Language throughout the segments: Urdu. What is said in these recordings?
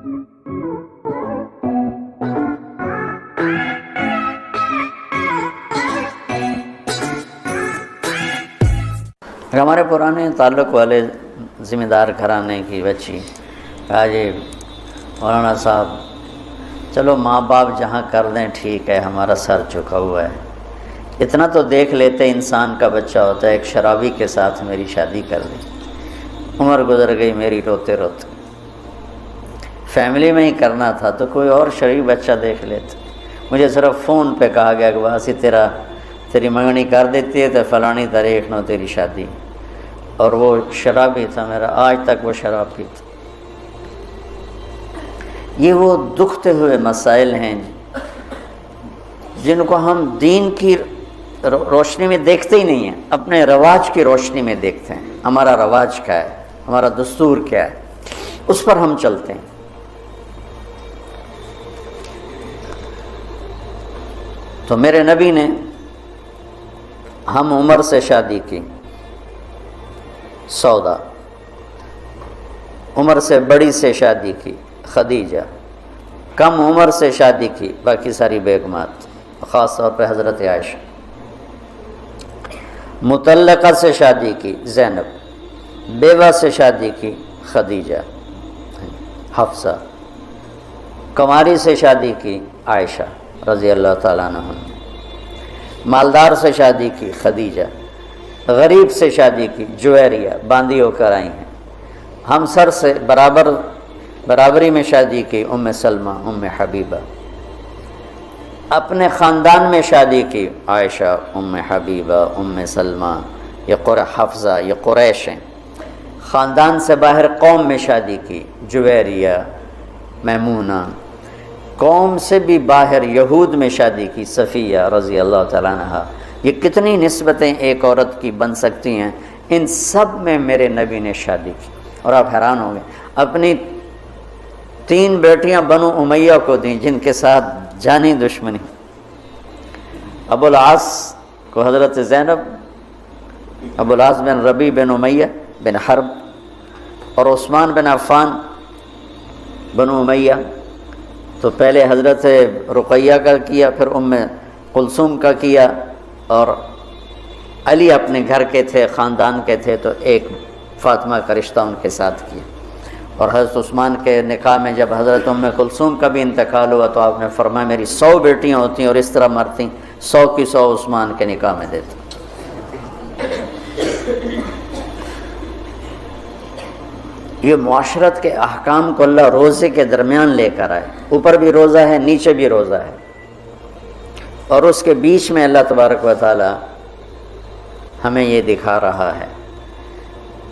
ہمارے پرانے تعلق والے ذمہ دار گھرانے کی بچی کہا جی مولانا صاحب چلو ماں باپ جہاں کر دیں ٹھیک ہے، ہمارا سر جھکا ہوا ہے، اتنا تو دیکھ لیتے انسان کا بچہ ہوتا ہے۔ ایک شرابی کے ساتھ میری شادی کر دی، عمر گزر گئی میری روتے روتے، فیملی میں ہی کرنا تھا تو کوئی اور شریف بچہ دیکھ لیتے۔ مجھے صرف فون پہ کہا گیا کہ باسی تیری منگنی کر دیتی ہے تو فلانی تاریخ نو تیری شادی، اور وہ شرابی تھا میرا، آج تک وہ شراب پیتا۔ یہ وہ دکھتے ہوئے مسائل ہیں جن کو ہم دین کی روشنی میں دیکھتے ہی نہیں ہیں، اپنے رواج کی روشنی میں دیکھتے ہیں۔ ہمارا رواج کیا ہے، ہمارا دستور کیا ہے، اس پر ہم چلتے ہیں۔ تو میرے نبی نے ہم عمر سے شادی کی، سودا، عمر سے بڑی سے شادی کی، خدیجہ، کم عمر سے شادی کی باقی ساری بیگمات، خاص طور پہ حضرت عائشہ، مطلقہ سے شادی کی زینب، بیوہ سے شادی کی خدیجہ، حفصہ، کنواری سے شادی کی عائشہ رضی اللہ تعالیٰ عنہ، مالدار سے شادی کی خدیجہ، غریب سے شادی کی جویریہ، باندھی ہو کر آئی ہیں، ہمسر سے برابری میں شادی کی ام سلمہ، ام حبیبہ، اپنے خاندان میں شادی کی عائشہ، ام حبیبہ، ام سلمہ، یہ حفصہ، یہ قریش ہیں۔ خاندان سے باہر قوم میں شادی کی جویریہ، میمونہ، قوم سے بھی باہر یہود میں شادی کی صفیہ رضی اللہ تعالیٰ عنہ۔ یہ کتنی نسبتیں ایک عورت کی بن سکتی ہیں، ان سب میں میرے نبی نے شادی کی۔ اور آپ حیران ہوں گے، اپنی 3 بیٹیاں بنو امیہ کو دیں جن کے ساتھ جانی دشمنی، ابو العاص کو حضرت زینب، ابو العاص بن ربیع بن امیہ بن حرب، اور عثمان بن عفان بنو امیہ۔ تو پہلے حضرت رقیہ کا کیا، پھر ام کلثوم کا کیا، اور علی اپنے گھر کے تھے، خاندان کے تھے، تو ایک فاطمہ کا رشتہ ان کے ساتھ کیا۔ اور حضرت عثمان کے نکاح میں جب حضرت ام کلثوم کا بھی انتقال ہوا تو آپ نے فرمایا میری 100 بیٹیاں ہوتی اور اس طرح مرتی، 100 کی 100 عثمان کے نکاح میں دیتے۔ یہ معاشرت کے احکام کو اللہ روزے کے درمیان لے کر آئے، اوپر بھی روزہ ہے، نیچے بھی روزہ ہے، اور اس کے بیچ میں اللہ تبارک و تعالی ہمیں یہ دکھا رہا ہے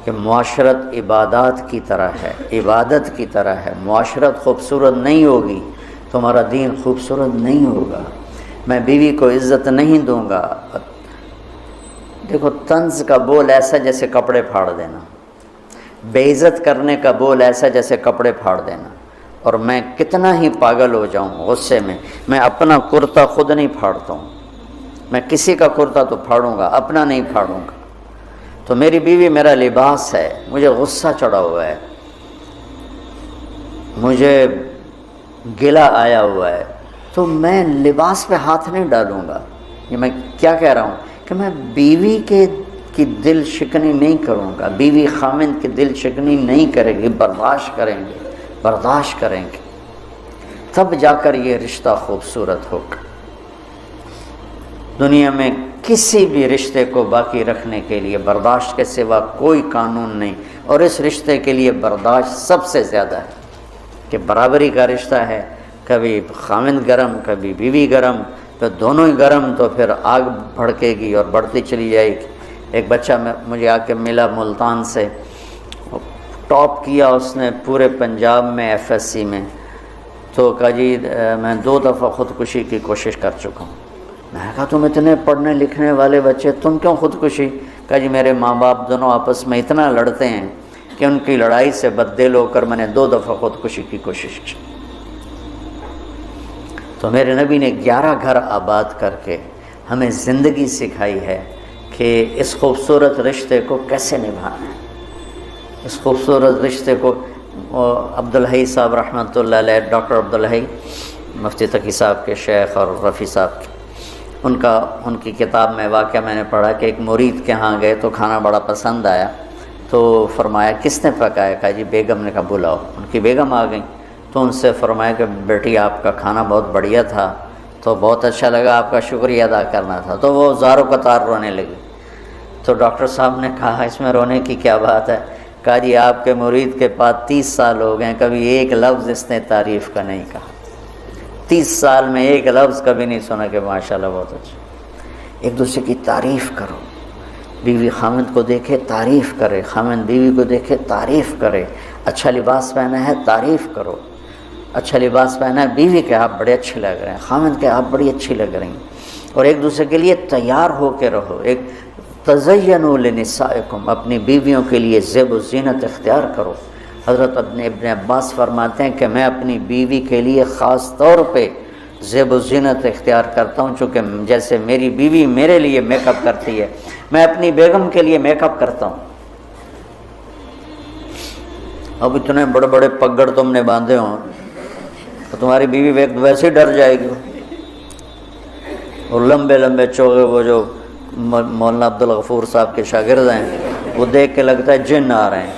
کہ معاشرت عبادات کی طرح ہے، عبادت کی طرح ہے۔ معاشرت خوبصورت نہیں ہوگی تو ہمارا دین خوبصورت نہیں ہوگا۔ میں بیوی کو عزت نہیں دوں گا، دیکھو طنز کا بول ایسا جیسے کپڑے پھاڑ دینا، بے عزت کرنے کا بول ایسا جیسے کپڑے پھاڑ دینا۔ اور میں کتنا ہی پاگل ہو جاؤں غصے میں اپنا کرتا خود نہیں پھاڑتا ہوں، میں کسی کا کرتا تو پھاڑوں گا، اپنا نہیں پھاڑوں گا۔ تو میری بیوی میرا لباس ہے، مجھے غصہ چڑھا ہوا ہے، مجھے گلہ آیا ہوا ہے، تو میں لباس پہ ہاتھ نہیں ڈالوں گا۔ یہ میں کیا کہہ رہا ہوں کہ میں بیوی کی دل شکنی نہیں کروں گا، بیوی خامند کی دل شکنی نہیں کرے گی، برداشت کریں گے، تب جا کر یہ رشتہ خوبصورت ہوگا۔ دنیا میں کسی بھی رشتے کو باقی رکھنے کے لیے برداشت کے سوا کوئی قانون نہیں، اور اس رشتے کے لیے برداشت سب سے زیادہ ہے کہ برابری کا رشتہ ہے، کبھی خامند گرم کبھی بیوی گرم، تو دونوں ہی گرم تو پھر آگ بھڑکے گی اور بڑھتی چلی جائے گی۔ ایک بچہ مجھے آ کے ملا ملتان سے، ٹاپ کیا اس نے پورے پنجاب میں FSC میں، تو کہا جی میں 2 دفعہ خودکشی کی کوشش کر چکا ہوں۔ میں نے کہا تم اتنے پڑھنے لکھنے والے بچے تم کیوں خودکشی؟ کہا جی میرے ماں باپ دونوں آپس میں اتنا لڑتے ہیں کہ ان کی لڑائی سے بددل ہو کر میں نے 2 دفعہ خودکشی کی کوشش کی۔ تو میرے نبی نے 11 گھر آباد کر کے ہمیں زندگی سکھائی ہے کہ اس خوبصورت رشتے کو کیسے نبھانا ہے، اس خوبصورت رشتے کو عبدالحی صاحب رحمۃ اللہ علیہ، ڈاکٹر عبدالحی مفتی تقی صاحب کے شیخ اور رفیع صاحب کے، ان کی کتاب میں واقعہ میں نے پڑھا کہ ایک مرید کے ہاں گئے تو کھانا بڑا پسند آیا، تو فرمایا کس نے پکایا؟ کہا جی بیگم نے۔ کہا بلاؤ۔ ان کی بیگم آ گئیں تو ان سے فرمایا کہ بیٹی آپ کا کھانا بہت بڑھیا تھا، تو بہت اچھا لگا، آپ کا شکریہ ادا کرنا تھا۔ تو وہ زاروں قطار رونے لگی۔ تو ڈاکٹر صاحب نے کہا اس میں رونے کی کیا بات ہے؟ کہا جی آپ کے مرید کے پاس 30 سال ہو گئے، کبھی ایک لفظ اس نے تعریف کا نہیں کہا، 30 سال میں ایک لفظ کبھی نہیں سنا کہ ماشاءاللہ بہت اچھا۔ ایک دوسرے کی تعریف کرو، بیوی خامند کو دیکھے تعریف کرے، خامند بیوی کو دیکھے تعریف کرے، اچھا لباس پہنا ہے تعریف کرو، اچھا لباس پہنا ہے بیوی کے آپ بڑے اچھے لگ رہے ہیں، خامند کے آپ بڑی اچھی لگ رہی ہیں، اور ایک دوسرے کے لیے تیار ہو کے رہو۔ ایک تزینوا لنسائکم، اپنی بیویوں کے لیے زیب و زینت اختیار کرو۔ حضرت ابن عباس فرماتے ہیں کہ میں اپنی بیوی کے لیے خاص طور پہ زیب و زینت اختیار کرتا ہوں، چونکہ جیسے میری بیوی میرے لیے میک اپ کرتی ہے، میں اپنی بیگم کے لیے میک اپ کرتا ہوں۔ اب اتنے بڑے بڑے پگڑ تم نے باندھے ہوں تو تمہاری بیوی ویسے ہی ڈر جائے گی، اور لمبے لمبے چوغے وہ جو مولانا عبدالغفور صاحب کے شاگرد ہیں وہ دیکھ کے لگتا ہے جن آ رہے ہیں۔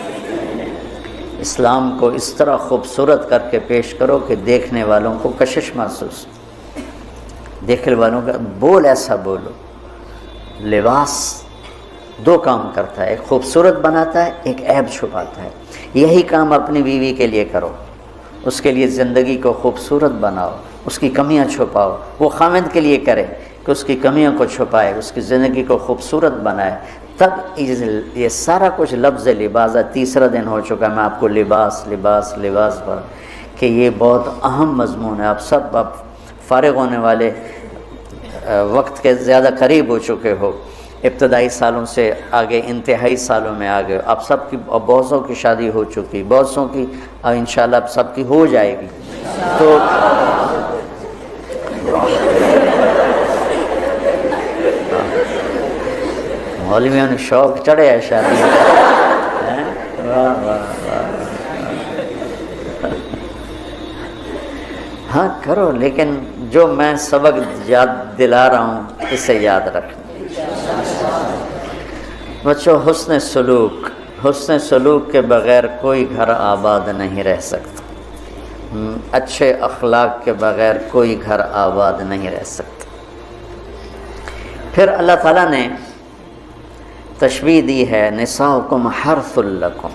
اسلام کو اس طرح خوبصورت کر کے پیش کرو کہ دیکھنے والوں کو کشش محسوس، دیکھنے والوں کا بول ایسا بولو۔ لباس 2 کام کرتا ہے، ایک خوبصورت بناتا ہے، ایک عیب چھپاتا ہے۔ یہی کام اپنی بیوی کے لیے کرو، اس کے لیے زندگی کو خوبصورت بناؤ، اس کی کمیاں چھپاؤ۔ وہ خامند کے لیے کرے کہ اس کی کمیوں کو چھپائے، اس کی زندگی کو خوبصورت بنائے، تب یہ سارا کچھ لفظ لباس ہے۔ تیسرا دن ہو چکا میں آپ کو لباس لباس لباس پر، کہ یہ بہت اہم مضمون ہے۔ آپ سب اب فارغ ہونے والے وقت کے زیادہ قریب ہو چکے ہو، ابتدائی سالوں سے آگے انتہائی سالوں میں آگے، اب سب کی بہت سو کی شادی ہو چکی، بہت سو کی اب انشاءاللہ اب سب کی ہو جائے گی۔ تو مولویوں نے شوق چڑھے ہے شادی ہاں کرو، لیکن جو میں سبق یاد دلا رہا ہوں اسے یاد رکھنا۔ بچوں، حسن سلوک کے بغیر کوئی گھر آباد نہیں رہ سکتا، اچھے اخلاق کے بغیر کوئی گھر آباد نہیں رہ سکتا۔ پھر اللہ تعالیٰ نے تشبیہ دی ہے، نساؤکم حرث لکم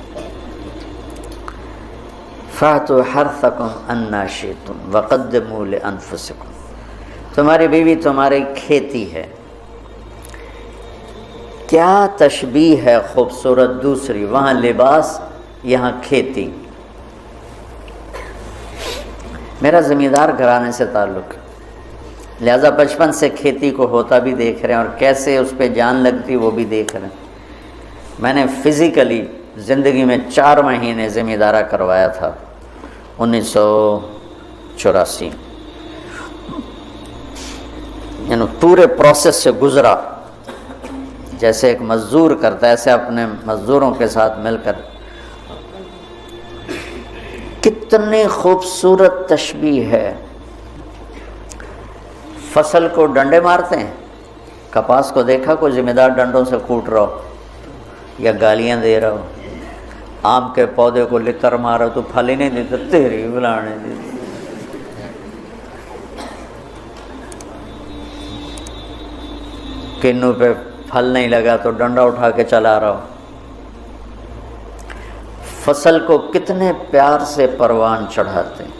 فاتوا حرثکم انا شئتم وقدموا لانفسکم۔ تمہاری بیوی تمہاری کھیتی ہے۔ کیا تشبیہ ہے خوبصورت دوسری، وہاں لباس یہاں کھیتی۔ میرا زمیندار گھرانے سے تعلق ہے، لہذا بچپن سے کھیتی کو ہوتا بھی دیکھ رہے ہیں اور کیسے اس پہ جان لگتی وہ بھی دیکھ رہے ہیں۔ میں نے فزیکلی زندگی میں 4 مہینے زمیندارہ کروایا تھا 1984، یعنی پورے پروسیس سے گزرا، جیسے ایک مزدور کرتا ہے ایسے اپنے مزدوروں کے ساتھ مل کر۔ کتنی خوبصورت تشبیہ ہے۔ فصل کو ڈنڈے مارتے ہیں، کپاس کو دیکھا کوئی ذمہ دار ڈنڈوں سے کوٹ رہا ہو یا گالیاں دے رہا ہو، آم کے پودے کو لتر مارا تو پھل ہی نہیں دیتا، تیری بلانے دیتی۔ کنو پہ پھل نہیں لگا تو ڈنڈا اٹھا کے چلا رہا ہو۔ فصل کو کتنے پیار سے پروان چڑھاتے ہیں،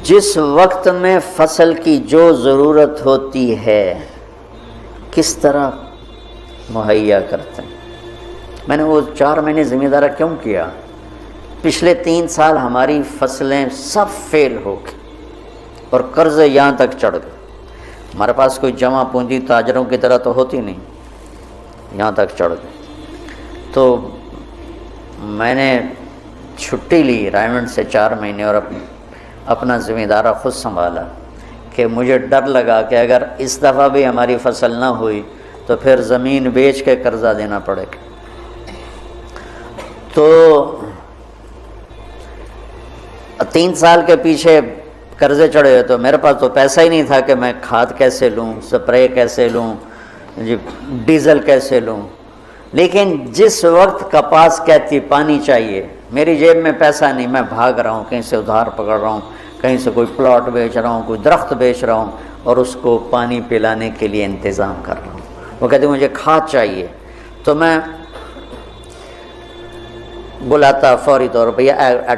جس وقت میں فصل کی جو ضرورت ہوتی ہے کس طرح مہیا کرتے ہیں۔ میں نے وہ 4 مہینے ذمہ دارہ کیوں کیا؟ پچھلے 3 سال ہماری فصلیں سب فیل ہو گئی اور قرضے یہاں تک چڑھ گئے۔ ہمارے پاس کوئی جمع پونجی تاجروں کی طرح تو ہوتی نہیں، یہاں تک چڑھ گئے۔ تو میں نے چھٹی لی رائمنڈ سے 4 مہینے اور اپنا ذمہ دارہ خود سنبھالا، کہ مجھے ڈر لگا کہ اگر اس دفعہ بھی ہماری فصل نہ ہوئی تو پھر زمین بیچ کے قرضہ دینا پڑے گا۔ تو 3 سال کے پیچھے قرضے چڑھے ہوئے، تو میرے پاس تو پیسہ ہی نہیں تھا کہ میں کھاد کیسے لوں، سپرے کیسے لوں، جی ڈیزل کیسے لوں۔ لیکن جس وقت کپاس کہتی پانی چاہیے، میری جیب میں پیسہ نہیں، میں بھاگ رہا ہوں، کہیں سے ادھار پکڑ رہا ہوں، کہیں سے کوئی پلاٹ بیچ رہا ہوں، کوئی درخت بیچ رہا ہوں، اور اس کو پانی پلانے کے لیے انتظام کر رہا ہوں۔ وہ کہتے مجھے کھاد چاہیے، تو میں بلاتا فوری طور پہ،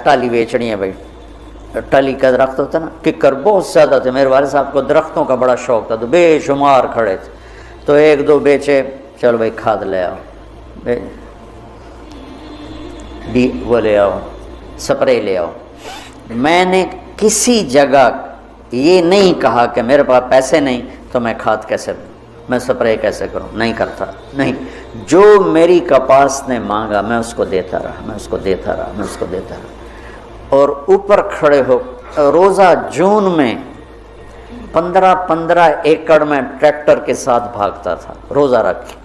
ٹالی بیچنی ہے بھائی، ٹالی کا درخت ہوتا ہے نا، ککر بہت زیادہ تھے، میرے والد صاحب کو درختوں کا بڑا شوق تھا، تو بے شمار کھڑے تھے، تو 1-2 بیچے، چلو بھائی کھاد لے آؤ، وہ لے آؤ، سپرے لے آؤ۔ میں نے کسی جگہ یہ نہیں کہا کہ میرے پاس پیسے نہیں تو میں کھاد کیسے دوں، میں سپرے کیسے کروں، نہیں کرتا، نہیں۔ جو میری کپاس نے مانگا میں اس کو دیتا رہا، میں اس کو دیتا رہا، میں اس کو دیتا رہا، اور اوپر کھڑے ہو روزہ جون میں 15 ایکڑ میں ٹریکٹر کے ساتھ بھاگتا تھا روزہ رکھ کے۔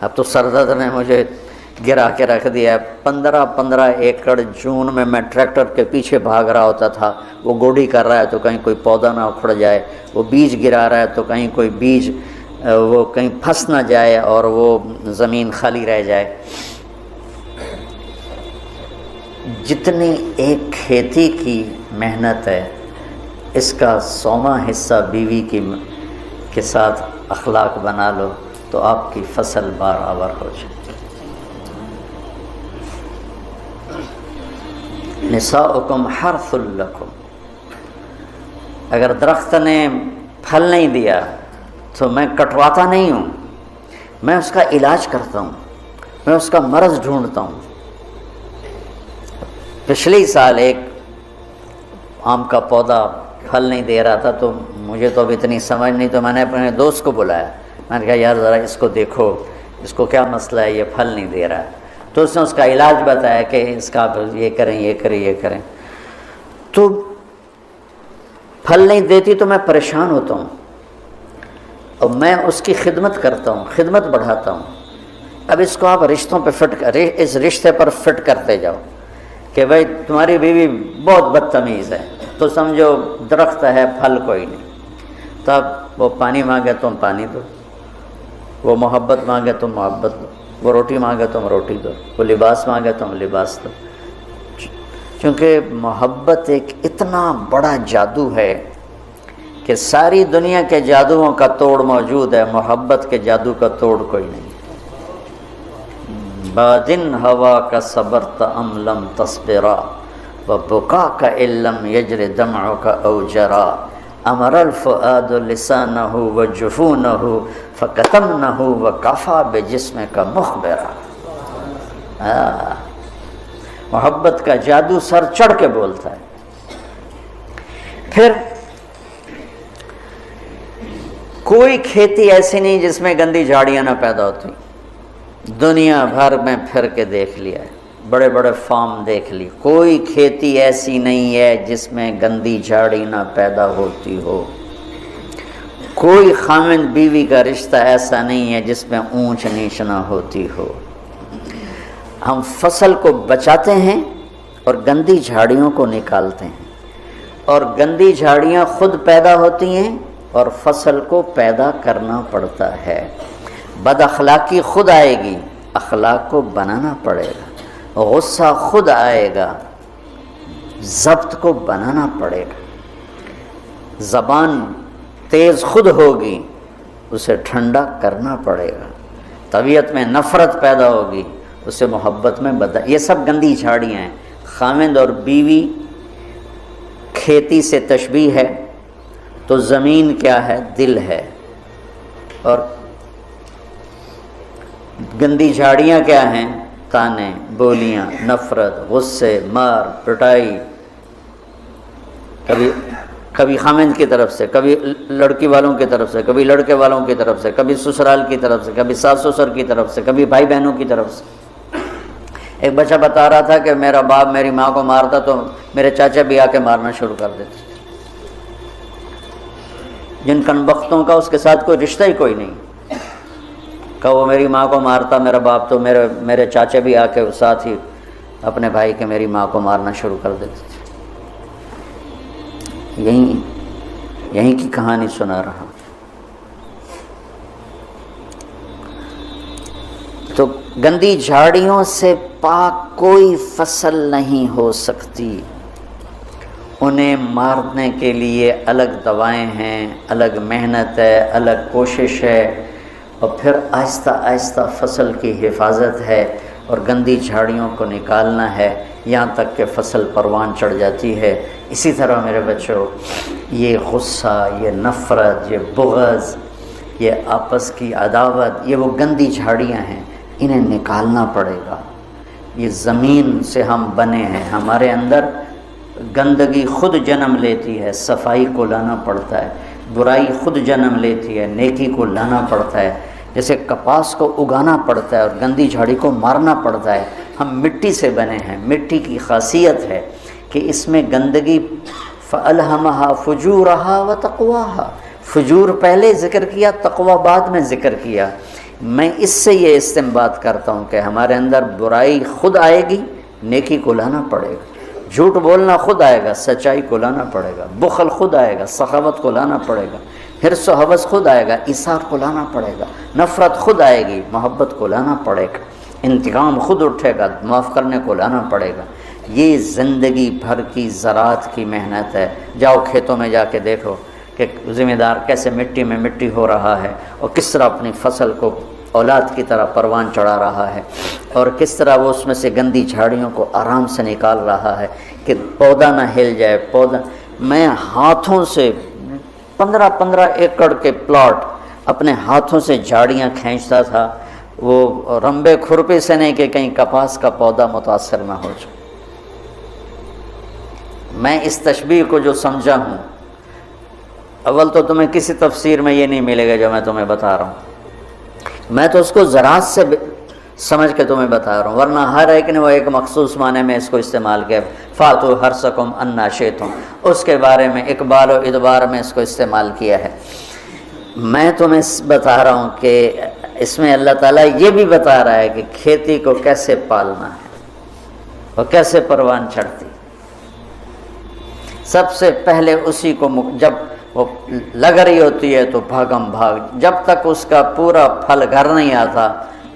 اب تو سردرد نے مجھے گرا کے رکھ دیا ہے، 15 ایکڑ جون میں ٹریکٹر کے پیچھے بھاگ رہا ہوتا تھا، وہ گوڈی کر رہا ہے تو کہیں کوئی پودا نہ اکھڑ جائے، وہ بیج گرا رہا ہے تو کہیں کوئی بیج وہ کہیں پھنس نہ جائے اور وہ زمین خالی رہ جائے۔ جتنی ایک کھیتی کی محنت ہے، اس کا 100واں حصہ بیوی کے ساتھ اخلاق بنا لو تو آپ کی فصل برابر ہو جائے۔ نساؤکم حرث لکم، اگر درخت نے پھل نہیں دیا تو میں کٹواتا نہیں ہوں، میں اس کا علاج کرتا ہوں، میں اس کا مرض ڈھونڈتا ہوں۔ پچھلی سال ایک آم کا پودا پھل نہیں دے رہا تھا، تو مجھے تو اب اتنی سمجھ نہیں، تو میں نے اپنے دوست کو بلایا، میں نے کہا یار ذرا اس کو دیکھو، اس کو کیا مسئلہ ہے، یہ پھل نہیں دے رہا ہے۔ تو اس نے اس کا علاج بتایا کہ اس کا یہ کریں، یہ کریں، یہ کریں۔ تو پھل نہیں دیتی تو میں پریشان ہوتا ہوں، اور میں اس کی خدمت کرتا ہوں، خدمت بڑھاتا ہوں۔ اب اس کو آپ رشتوں پہ اس رشتے پر فٹ کرتے جاؤ کہ بھائی تمہاری بیوی بہت بدتمیز ہے، تو سمجھو درخت ہے، پھل کوئی نہیں۔ تب وہ پانی مانگے تم پانی دو، وہ محبت مانگے تم محبت دو، وہ روٹی مانگے تم روٹی دو، وہ لباس مانگے تم لباس دو۔ چونکہ محبت ایک اتنا بڑا جادو ہے کہ ساری دنیا کے جادوؤں کا توڑ موجود ہے، محبت کے جادو کا توڑ کوئی نہیں۔ بادن ہوا کا صبرت ام لم تصبرا وبکا کا علم یجر دمع کا اوجرا امر الفؤاد لسانہ وجفونہ فکتمنہ وکفا بجسم کا مخبرا۔ محبت کا جادو سر چڑھ کے بولتا ہے۔ پھر کوئی کھیتی ایسی نہیں جس میں گندی جھاڑیاں نہ پیدا ہوتی، دنیا بھر میں پھر کے دیکھ لیا ہے، بڑے بڑے فارم دیکھ لی، کوئی کھیتی ایسی نہیں ہے جس میں گندی جھاڑی نہ پیدا ہوتی ہو، کوئی خامند بیوی کا رشتہ ایسا نہیں ہے جس میں اونچ نیچ نہ ہوتی ہو۔ ہم فصل کو بچاتے ہیں اور گندی جھاڑیوں کو نکالتے ہیں، اور گندی جھاڑیاں خود پیدا ہوتی ہیں اور فصل کو پیدا کرنا پڑتا ہے۔ بد اخلاقی خود آئے گی، اخلاق کو بنانا پڑے گا، غصہ خود آئے گا، ضبط کو بنانا پڑے گا، زبان تیز خود ہوگی، اسے ٹھنڈا کرنا پڑے گا، طبیعت میں نفرت پیدا ہوگی، اسے محبت میں بدل۔ یہ سب گندی جھاڑیاں ہیں۔ خامند اور بیوی کھیتی سے تشبیہ ہے تو زمین کیا ہے؟ دل ہے، اور گندی جھاڑیاں کیا ہیں؟ تانے، بولیاں، نفرت، غصے، مار پٹائی، کبھی خامند کی طرف سے، کبھی لڑکی والوں کی طرف سے، کبھی لڑکے والوں کی طرف سے، کبھی سسرال کی طرف سے، کبھی ساس سسر کی طرف سے، کبھی بھائی بہنوں کی طرف سے۔ ایک بچہ بتا رہا تھا کہ میرا باپ میری ماں کو مارتا تو میرے چاچا بھی آ کے مارنا شروع کر دیتے، جن کنبختوں کا اس کے ساتھ کوئی رشتہ ہی کوئی نہیں، کہ وہ میری ماں کو مارتا میرا باپ تو میرے چاچا بھی آ کے ساتھ ہی اپنے بھائی کے میری ماں کو مارنا شروع کر دیتے تھے۔ یہیں کی کہانی سنا رہا ہوں۔ تو گندی جھاڑیوں سے پاک کوئی فصل نہیں ہو سکتی، انہیں مارنے کے لیے الگ دوائیں ہیں، الگ محنت ہے، الگ کوشش ہے، اور پھر آہستہ آہستہ فصل کی حفاظت ہے اور گندی جھاڑیوں کو نکالنا ہے یہاں تک کہ فصل پروان چڑھ جاتی ہے۔ اسی طرح میرے بچوں، یہ غصہ، یہ نفرت، یہ بغض، یہ آپس کی عداوت، یہ وہ گندی جھاڑیاں ہیں، انہیں نکالنا پڑے گا۔ یہ زمین سے ہم بنے ہیں، ہمارے اندر گندگی خود جنم لیتی ہے، صفائی کو لانا پڑتا ہے، برائی خود جنم لیتی ہے، نیکی کو لانا پڑتا ہے۔ جیسے کپاس کو اگانا پڑتا ہے اور گندی جھاڑی کو مارنا پڑتا ہے، ہم مٹی سے بنے ہیں۔ مٹی کی خاصیت ہے کہ اس میں گندگی فَأَلْهَمَهَا فُجُورَهَا وَتَقْوَاهَا، فجور پہلے ذکر کیا، تقوی بعد میں ذکر کیا۔ میں اس سے یہ استنباط کرتا ہوں کہ ہمارے اندر برائی خود آئے گی، نیکی کو لانا پڑے گا، جھوٹ بولنا خود آئے گا، سچائی کو لانا پڑے گا، بخل خود آئے گا، سخاوت کو لانا پڑے گا، حرص و حوث خود آئے گا، ایثار کو لانا پڑے گا، نفرت خود آئے گی، محبت کو لانا پڑے گا، انتقام خود اٹھے گا، معاف کرنے کو لانا پڑے گا۔ یہ زندگی بھر کی زراعت کی محنت ہے۔ جاؤ کھیتوں میں جا کے دیکھو کہ ذمہ دار کیسے مٹی میں مٹی ہو رہا ہے اور کس طرح اپنی فصل کو اولاد کی طرح پروان چڑھا رہا ہے، اور کس طرح وہ اس میں سے گندی جھاڑیوں کو آرام سے نکال رہا ہے کہ پودا نہ ہل جائے۔ پودا، میں ہاتھوں سے 15 ایکڑ کے پلاٹ اپنے ہاتھوں سے جھاڑیاں کھینچتا تھا، وہ رمبے کھرپے سے نہیں کہ کہیں کپاس کا پودا متاثر نہ ہو جائے۔ میں اس تشبیہ کو جو سمجھا ہوں، اول تو تمہیں کسی تفسیر میں یہ نہیں ملے گا جو میں تمہیں بتا رہا ہوں، میں تو اس کو زراعت سے سمجھ کے تمہیں بتا رہا ہوں، ورنہ ہر ایک نے وہ ایک مخصوص معنی میں اس کو استعمال کیا، فاتو حرثکم انا شئتم، اس کے بارے میں اقبال و ادبار میں اس کو استعمال کیا ہے۔ میں تمہیں بتا رہا ہوں کہ اس میں اللہ تعالیٰ یہ بھی بتا رہا ہے کہ کھیتی کو کیسے پالنا ہے اور کیسے پروان چڑھتی۔ سب سے پہلے اسی کو جب وہ لگ رہی ہوتی ہے تو بھاگم بھاگ، جب تک اس کا پورا پھل گھر نہیں آتا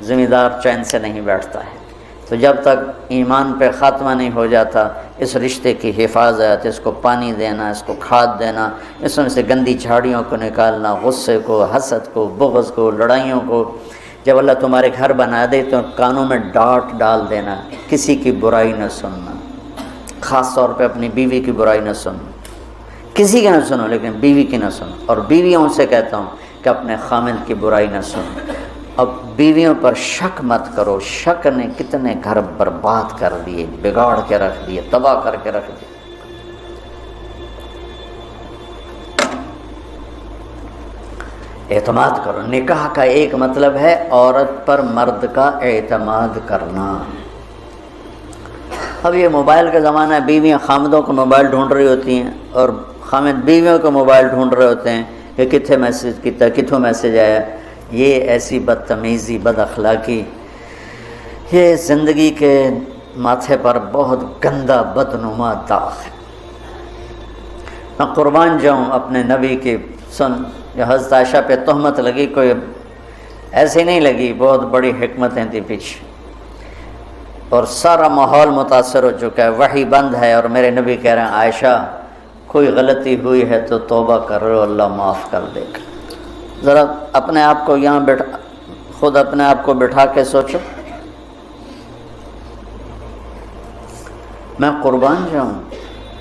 ذمہ دار چین سے نہیں بیٹھتا ہے۔ تو جب تک ایمان پہ خاتمہ نہیں ہو جاتا، اس رشتے کی حفاظت، اس کو پانی دینا، اس کو کھاد دینا، اس میں سے گندی جھاڑیوں کو نکالنا، غصے کو، حسد کو، بغض کو، لڑائیوں کو، جب اللہ تمہارے گھر بنا دے تو کانوں میں ڈانٹ ڈال دینا، کسی کی برائی نہ سننا، خاص طور پہ اپنی بیوی کی برائی نہ سننا، کسی کی نہ سنو لیکن بیوی کی نہ سنو، اور بیویوں سے کہتا ہوں کہ اپنے خامند کی برائی نہ سنو۔ اب بیویوں پر شک مت کرو، شک نے کتنے گھر برباد کر دیے، بگاڑ کے رکھ دیے، تباہ کر کے رکھ دیے۔ اعتماد کرو۔ نکاح کا ایک مطلب ہے عورت پر مرد کا اعتماد کرنا۔ اب یہ موبائل کا زمانہ ہے، بیویاں خامدوں کو موبائل ڈھونڈ رہی ہوتی ہیں اور خامد بیویوں کو موبائل ڈھونڈ رہے ہوتے ہیں کہ کتنے میسج کیتا، کتوں میسج آیا۔ یہ ایسی بدتمیزی، بد اخلاقی، یہ زندگی کے ماتھے پر بہت گندا بدنما داغ ہے۔ میں قربان جاؤں اپنے نبی کی، سن جو حضرت عائشہ پہ تہمت لگی کوئی ایسے نہیں لگی، بہت بڑی حکمتیں تھی پیچھے، اور سارا ماحول متاثر ہو چکا ہے، وحی بند ہے، اور میرے نبی کہہ رہے ہیں عائشہ کوئی غلطی ہوئی ہے تو توبہ کر رہے ہو، اللہ معاف کر دے گا۔ ذرا اپنے آپ کو یہاں خود اپنے آپ کو بٹھا کے سوچو۔ میں قربان جاؤں،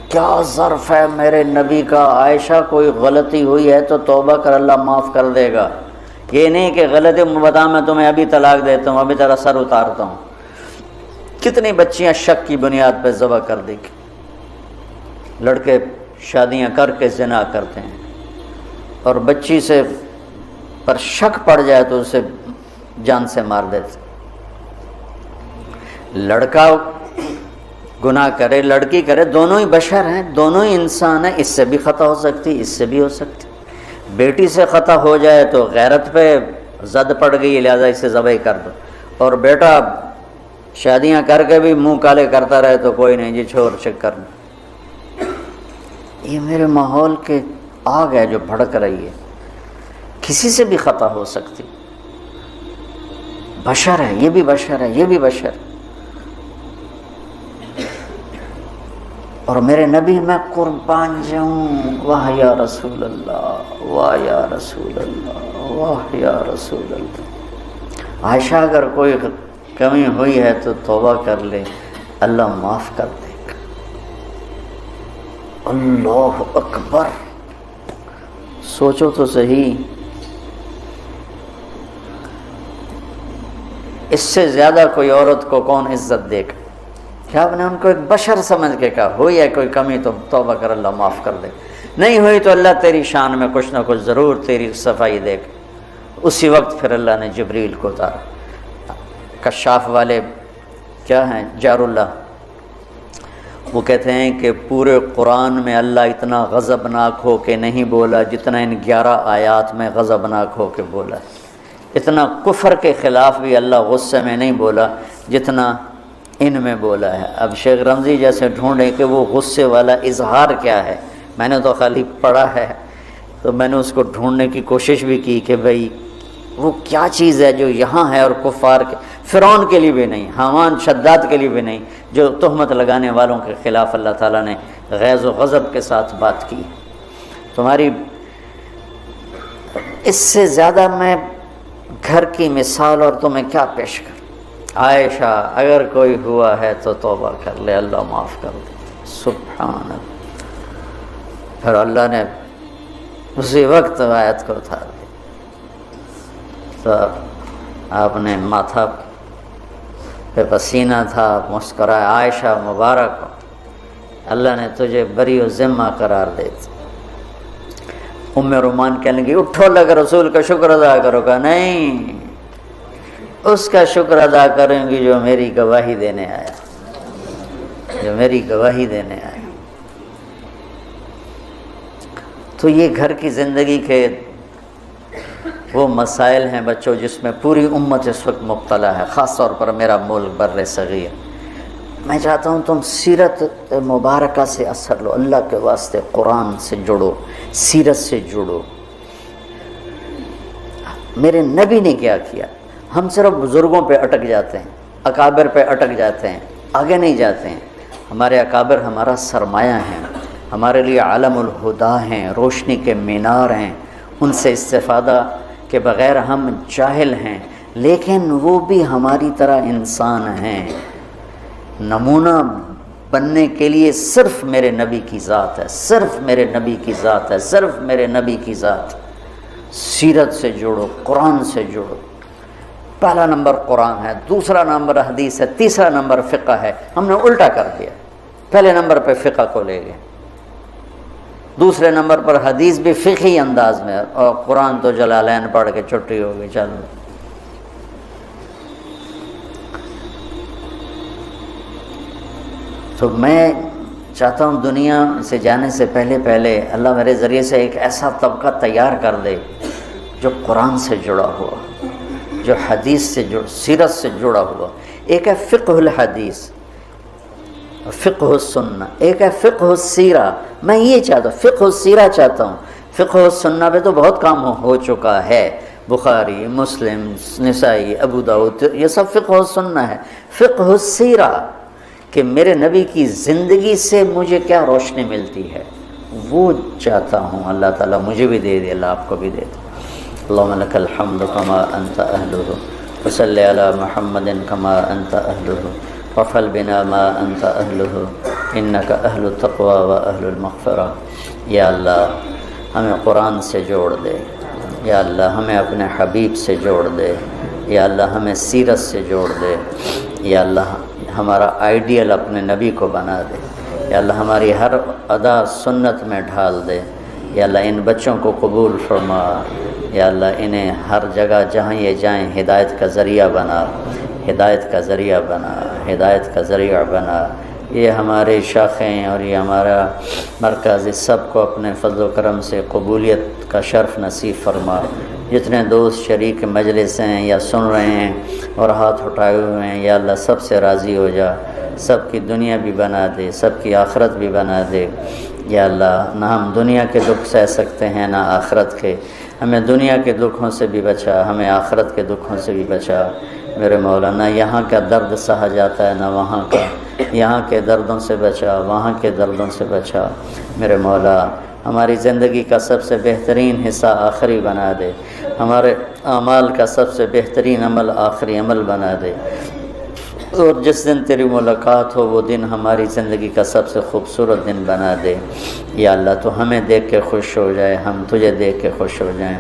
کیا ظرف ہے میرے نبی کا، عائشہ کوئی غلطی ہوئی ہے تو توبہ کر، اللہ معاف کر دے گا۔ یہ نہیں کہ غلطی بتا میں تمہیں ابھی طلاق دیتا ہوں، ابھی تیرا سر اتارتا ہوں۔ کتنی بچیاں شک کی بنیاد پہ ذبح کر دی، لڑکے شادیاں کر کے زنا کرتے ہیں، اور بچی سے پر شک پڑ جائے تو اسے جان سے مار دیتے۔ لڑکا گناہ کرے، لڑکی کرے، دونوں ہی بشر ہیں، دونوں ہی انسان ہیں، اس سے بھی خطا ہو سکتی، اس سے بھی ہو سکتی۔ بیٹی سے خطا ہو جائے تو غیرت پہ زد پڑ گئی لہذا اسے ذبح کر دو، اور بیٹا شادیاں کر کے بھی منہ کالے کرتا رہے تو کوئی نہیں جی چھوڑ چک کرنا۔ یہ میرے ماحول کے آگ ہے جو بھڑک رہی ہے، کسی سے بھی خطا ہو سکتی، بشر ہے، یہ بھی بشر ہے، یہ بھی بشر، اور میرے نبی میں قربان جاؤں، واہ یا رسول اللہ، واہ یا رسول اللہ، واہ یا رسول اللہ۔ عائشہ اگر کوئی کمی ہوئی ہے تو توبہ کر لے، اللہ معاف کر دے گا۔ اللہ اکبر، سوچو تو صحیح، اس سے زیادہ کوئی عورت کو کون عزت دے گا؟ کیا آپ نے ان کو ایک بشر سمجھ کے کہا، ہوئی ہے کوئی کمی تو توبہ کر، اللہ معاف کر دے، نہیں ہوئی تو اللہ تیری شان میں کچھ نہ کچھ ضرور تیری صفائی دے گا۔ اسی وقت پھر اللہ نے جبریل کو اتارا۔ کشاف والے کیا ہیں، جار اللہ، وہ کہتے ہیں کہ پورے قرآن میں اللہ اتنا غضبناک ہو کے نہیں بولا جتنا ان 11 آیات میں غضبناک ہو کے بولا، اتنا کفر کے خلاف بھی اللہ غصے میں نہیں بولا جتنا ان میں بولا ہے۔ اب شیخ رمضی جیسے ڈھونڈیں کہ وہ غصے والا اظہار کیا ہے، میں نے تو خالی پڑھا ہے، تو میں نے اس کو ڈھونڈنے کی کوشش بھی کی کہ بھئی وہ کیا چیز ہے جو یہاں ہے اور کفار کے، فرعون کے لیے بھی نہیں، حامان شداد کے لیے بھی نہیں، جو تہمت لگانے والوں کے خلاف اللہ تعالیٰ نے غیظ و غضب کے ساتھ بات کی۔ تمہاری اس سے زیادہ میں گھر کی مثال اور تمہیں کیا پیش کروں؟ عائشہ اگر کوئی ہوا ہے تو توبہ کر لے، اللہ معاف کر دے۔ سبحان اللہ۔ پھر اللہ نے اسی وقت آیت کو اتار دیا، تو آپ نے ماتھا پہ پسینہ تھا، مسکرائے، عائشہ مبارک، اللہ نے تجھے بری و ذمہ قرار دے دی۔ ام رومان کہنے لگی اٹھو، لگ رسول کا شکر ادا کرو گا؟ نہیں، اس کا شکر ادا کریں گی جو میری گواہی دینے آیا، جو میری گواہی دینے آیا۔ تو یہ گھر کی زندگی کے وہ مسائل ہیں بچوں جس میں پوری امت اس وقت مبتلا ہے، خاص طور پر میرا ملک بر صغیر۔ میں چاہتا ہوں تم سیرت مبارکہ سے اثر لو، اللہ کے واسطے قرآن سے جڑو، سیرت سے جڑو۔ میرے نبی نے کیا کیا؟ ہم صرف بزرگوں پہ اٹک جاتے ہیں، اکابر پہ اٹک جاتے ہیں، آگے نہیں جاتے ہیں۔ ہمارے اکابر ہمارا سرمایہ ہیں، ہمارے لیے عالم الہدا ہیں، روشنی کے مینار ہیں، ان سے استفادہ کے بغیر ہم جاہل ہیں، لیکن وہ بھی ہماری طرح انسان ہیں۔ نمونہ بننے کے لیے صرف میرے نبی کی ذات ہے، صرف میرے نبی کی ذات ہے، صرف میرے نبی کی ذات۔ سیرت سے جڑو، قرآن سے جڑو۔ پہلا نمبر قرآن ہے، دوسرا نمبر حدیث ہے، تیسرا نمبر فقہ ہے۔ ہم نے الٹا کر دیا، پہلے نمبر پہ فقہ کو لے گئے، دوسرے نمبر پر حدیث بھی فقہی انداز میں، اور قرآن تو جلالین پڑھ کے چھٹی ہو گئی، چلو۔ تو میں چاہتا ہوں دنیا سے جانے سے پہلے اللہ میرے ذریعے سے ایک ایسا طبقہ تیار کر دے جو قرآن سے جڑا ہوا، جو حدیث سے سیرت سے جڑا ہوا۔ ایک ہے فقہ الحدیث، فقہ السنہ، ایک ہے فقہ السیرہ۔ میں یہ چاہتا ہوں، فقہ السیرہ چاہتا ہوں۔ فقہ السنہ پہ تو بہت کام ہو چکا ہے، بخاری، مسلم، نسائی، ابو داؤد، یہ سب فقہ السنہ ہے۔ فقہ السیرہ کہ میرے نبی کی زندگی سے مجھے کیا روشنی ملتی ہے، وہ چاہتا ہوں۔ اللہ تعالیٰ مجھے بھی دے دے، اللہ آپ کو بھی دے دے۔ اللہم لک الحمد کما انت اہلہ، وصلی علی محمد کما انت اہلہ، وفعل بنا ما انت اہلہ، انک اہل التقوی و اہل المغفرہ۔ یا اللہ ہمیں قرآن سے جوڑ دے، یا اللہ ہمیں اپنے حبیب سے جوڑ دے، یا اللہ ہمیں سیرت سے جوڑ دے، یا اللہ ہمارا آئیڈیل اپنے نبی کو بنا دے، یا اللہ ہماری ہر ادا سنت میں ڈھال دے، یا اللہ ان بچوں کو قبول فرما، یا اللہ انہیں ہر جگہ جہاں یہ جائیں ہدایت کا ذریعہ بنا، ہدایت کا ذریعہ بنا، ہدایت کا ذریعہ بنا۔ یہ ہمارے شاخیں اور یہ ہمارا مرکز، اس سب کو اپنے فضل و کرم سے قبولیت کا شرف نصیب فرما۔ جتنے دوست شریک مجلس ہیں یا سن رہے ہیں اور ہاتھ اٹھائے ہوئے ہیں، یا اللہ سب سے راضی ہو جا، سب کی دنیا بھی بنا دے، سب کی آخرت بھی بنا دے۔ یا اللہ نہ ہم دنیا کے دکھ سہ سکتے ہیں نہ آخرت کے، ہمیں دنیا کے دکھوں سے بھی بچا، ہمیں آخرت کے دکھوں سے بھی بچا میرے مولا۔ نہ یہاں کا درد سہا جاتا ہے نہ وہاں کا، یہاں کے دردوں سے بچا، وہاں کے دردوں سے بچا میرے مولا۔ ہماری زندگی کا سب سے بہترین حصہ آخری بنا دے، ہمارے اعمال کا سب سے بہترین عمل آخری عمل بنا دے، اور جس دن تیری ملاقات ہو وہ دن ہماری زندگی کا سب سے خوبصورت دن بنا دے۔ یا اللہ تو ہمیں دیکھ کے خوش ہو جائے، ہم تجھے دیکھ کے خوش ہو جائیں۔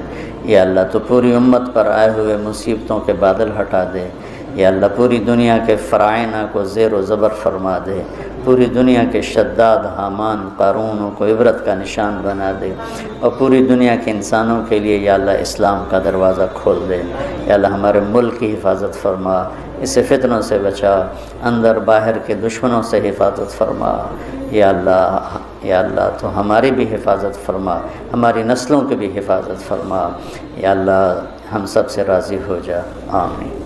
یا اللہ تو پوری امت پر آئے ہوئے مصیبتوں کے بادل ہٹا دے۔ یا اللہ پوری دنیا کے فرعونوں کو زیر و زبر فرما دے، پوری دنیا کے شداد حامان قارونوں کو عبرت کا نشان بنا دے، اور پوری دنیا کے انسانوں کے لیے یا اللہ اسلام کا دروازہ کھول دے۔ یا اللہ ہمارے ملک کی حفاظت فرما، اسے فتنوں سے بچا، اندر باہر کے دشمنوں سے حفاظت فرما۔ یا اللہ تو ہماری بھی حفاظت فرما، ہماری نسلوں کی بھی حفاظت فرما۔ یا اللہ ہم سب سے راضی ہو جا، آمین۔